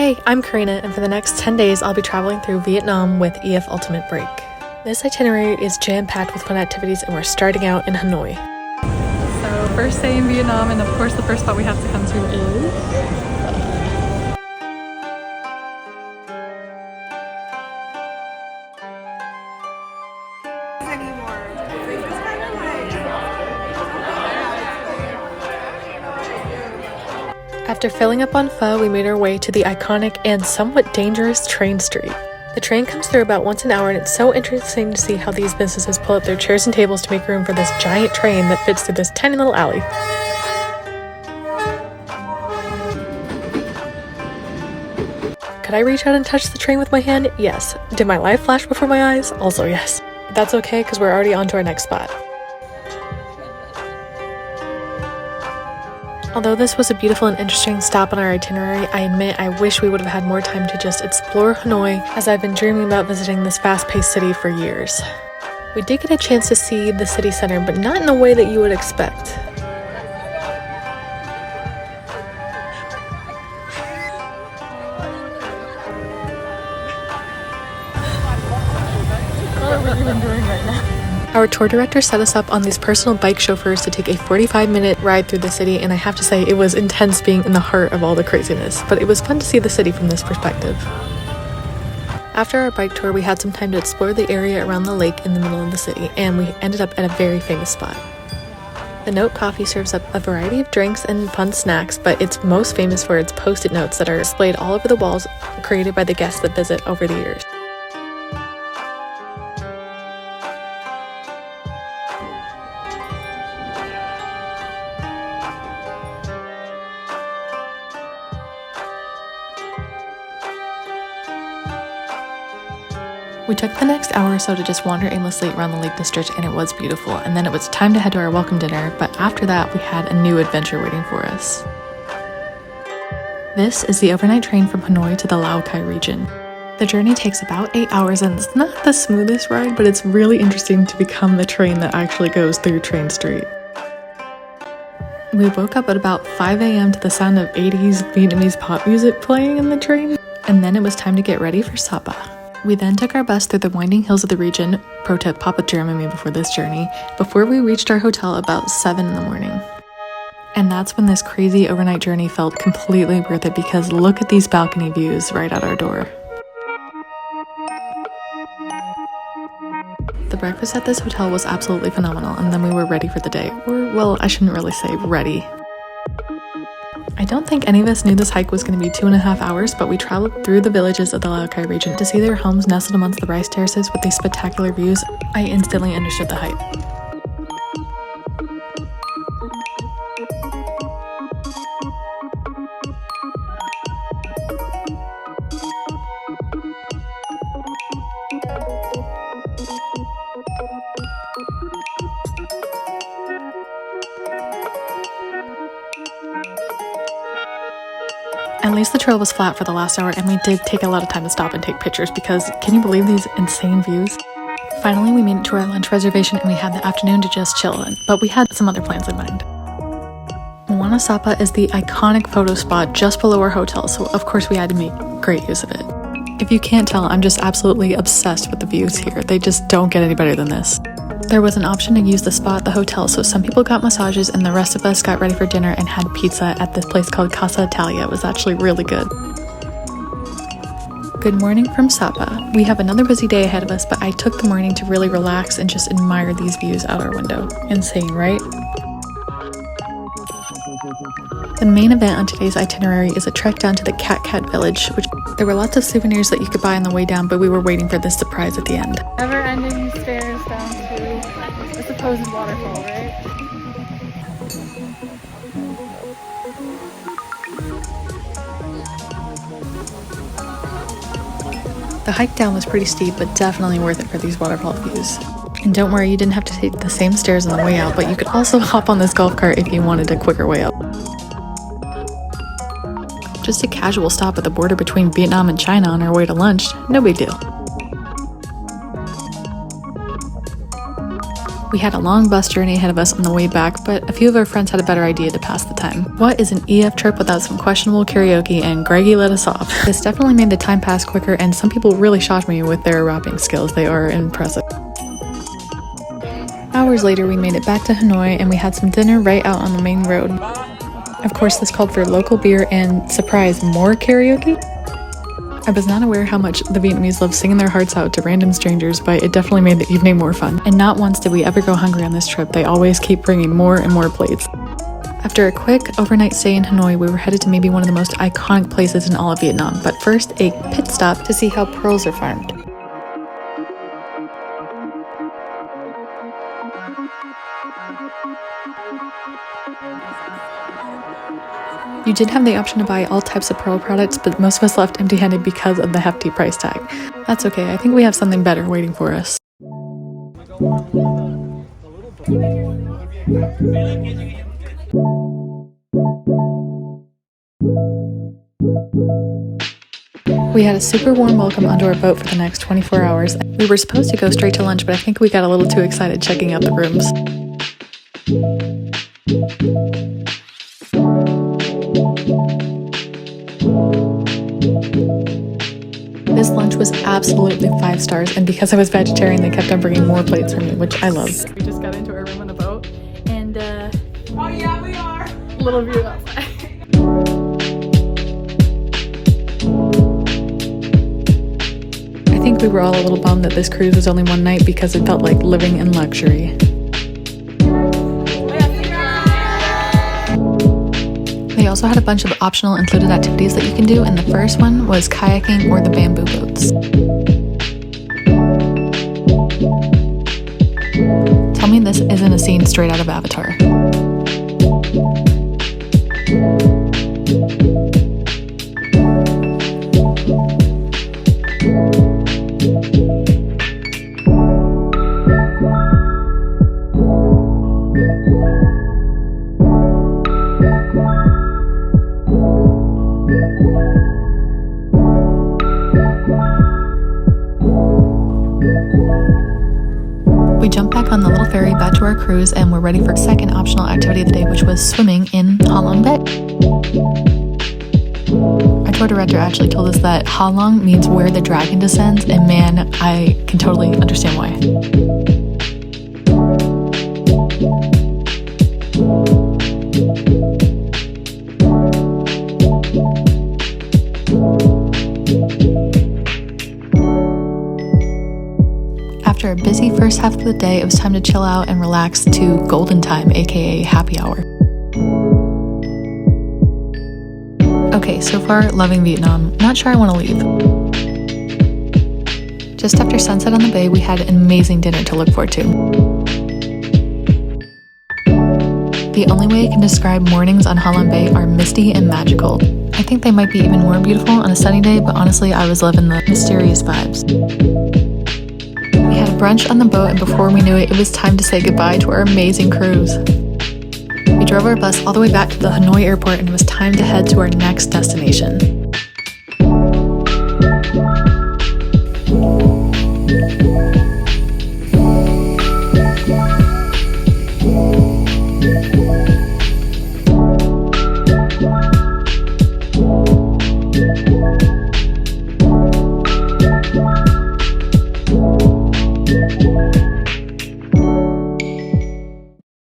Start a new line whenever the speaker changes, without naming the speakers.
Hey, I'm Karina, and for the next 10 days, I'll be traveling through Vietnam with EF Ultimate Break. This itinerary is jam-packed with fun activities, and we're starting out in Hanoi.
So, first day in Vietnam, and of course the first spot we have to come to is...
After filling up on pho, we made our way to the iconic and somewhat dangerous train street. The train comes through about once an hour, and it's so interesting to see how these businesses pull up their chairs and tables to make room for this giant train that fits through this tiny little alley. Could I reach out and touch the train with my hand? Yes. Did my life flash before my eyes? Also yes. But that's okay, because we're already on to our next spot. Although this was a beautiful and interesting stop on our itinerary, I admit I wish we would have had more time to just explore Hanoi, as I've been dreaming about visiting this fast-paced city for years. We did get a chance to see the city center, but not in a way that you would expect.
What are we even doing right now?
Our tour director set us up on these personal bike chauffeurs to take a 45-minute ride through the city, and I have to say it was intense being in the heart of all the craziness, but it was fun to see the city from this perspective. After our bike tour, we had some time to explore the area around the lake in the middle of the city, and we ended up at a very famous spot. The Note Coffee serves up a variety of drinks and fun snacks, but it's most famous for its post-it notes that are displayed all over the walls, created by the guests that visit over the years. We took the next hour or so to just wander aimlessly around the Lake District, and it was beautiful, and then it was time to head to our welcome dinner, but after that we had a new adventure waiting for us. This is the overnight train from Hanoi to the Lao Cai region. The journey takes about 8 hours, and it's not the smoothest ride, but it's really interesting to become the train that actually goes through Train Street. We woke up at about 5 a.m. to the sound of 80s Vietnamese pop music playing in the train, and then it was time to get ready for Sapa. We then took our bus through the winding hills of the region, pro tip, Papa Jeremy me before this journey, before we reached our hotel about 7 in the morning. And that's when this crazy overnight journey felt completely worth it, because look at these balcony views right at our door. The breakfast at this hotel was absolutely phenomenal, and then we were ready for the day. Or, well, I shouldn't really say ready. I don't think any of us knew this hike was going to be 2.5 hours, but we traveled through the villages of the Lao Cai region to see their homes nestled amongst the rice terraces with these spectacular views. I instantly understood the hype. At least the trail was flat for the last hour, and we did take a lot of time to stop and take pictures, because can you believe these insane views? Finally, we made it to our lunch reservation, and we had the afternoon to just chill in, but we had some other plans in mind. Moana Sapa is the iconic photo spot just below our hotel, so of course we had to make great use of it. If you can't tell, I'm just absolutely obsessed with the views here. They just don't get any better than this. There was an option to use the spa at the hotel, so some people got massages and the rest of us got ready for dinner and had pizza at this place called Casa Italia. It was actually really good. Good morning from Sapa. We have another busy day ahead of us, but I took the morning to really relax and just admire these views out our window. Insane, right? The main event on today's itinerary is a trek down to the Cat village, which there were lots of souvenirs that you could buy on the way down, but we were waiting for this surprise at the end.
Never-ending stairs down to a supposed waterfall, right?
The hike down was pretty steep, but definitely worth it for these waterfall views. And don't worry, you didn't have to take the same stairs on the way out, but you could also hop on this golf cart if you wanted a quicker way up. Just a casual stop at the border between Vietnam and China on our way to lunch, no big deal. We had a long bus journey ahead of us on the way back, but a few of our friends had a better idea to pass the time. What is an EF trip without some questionable karaoke, and Greggy let us off. This definitely made the time pass quicker, and some people really shocked me with their rapping skills. They are impressive. Hours later, we made it back to Hanoi and we had some dinner right out on the main road. Of course, this called for local beer and, surprise, more karaoke? I was not aware how much the Vietnamese love singing their hearts out to random strangers, but it definitely made the evening more fun. And not once did we ever go hungry on this trip. They always keep bringing more and more plates. After a quick overnight stay in Hanoi, we were headed to maybe one of the most iconic places in all of Vietnam, but first a pit stop to see how pearls are farmed. You did have the option to buy all types of pearl products, but most of us left empty-handed because of the hefty price tag. That's okay, I think we have something better waiting for us. We had a super warm welcome onto our boat for the next 24 hours. We were supposed to go straight to lunch, but I think we got a little too excited checking out the rooms. This lunch was absolutely 5 stars, and because I was vegetarian, they kept on bringing more plates for me, which I love. We just got into our room on the boat, and oh yeah, we are! Little view outside. I think we were all a little bummed that this cruise was only one night because it felt like living in luxury. They also had a bunch of optional included activities that you can do, and the first one was kayaking or the bamboo boats. Tell me this isn't a scene straight out of Avatar. We jumped back on the little ferry back to our cruise and we're ready for the second optional activity of the day, which was swimming in Ha Long Bay. Our tour director actually told us that Ha Long means where the dragon descends, and man, I can totally understand why. After a busy first half of the day, it was time to chill out and relax to golden time, aka happy hour. Okay, so far loving Vietnam. Not sure I want to leave. Just after sunset on the bay, we had an amazing dinner to look forward to. The only way I can describe mornings on Ha Long Bay are misty and magical. I think they might be even more beautiful on a sunny day, but honestly, I was loving the mysterious vibes. We had a brunch on the boat, and before we knew it, it was time to say goodbye to our amazing cruise. We drove our bus all the way back to the Hanoi airport, and it was time to head to our next destination.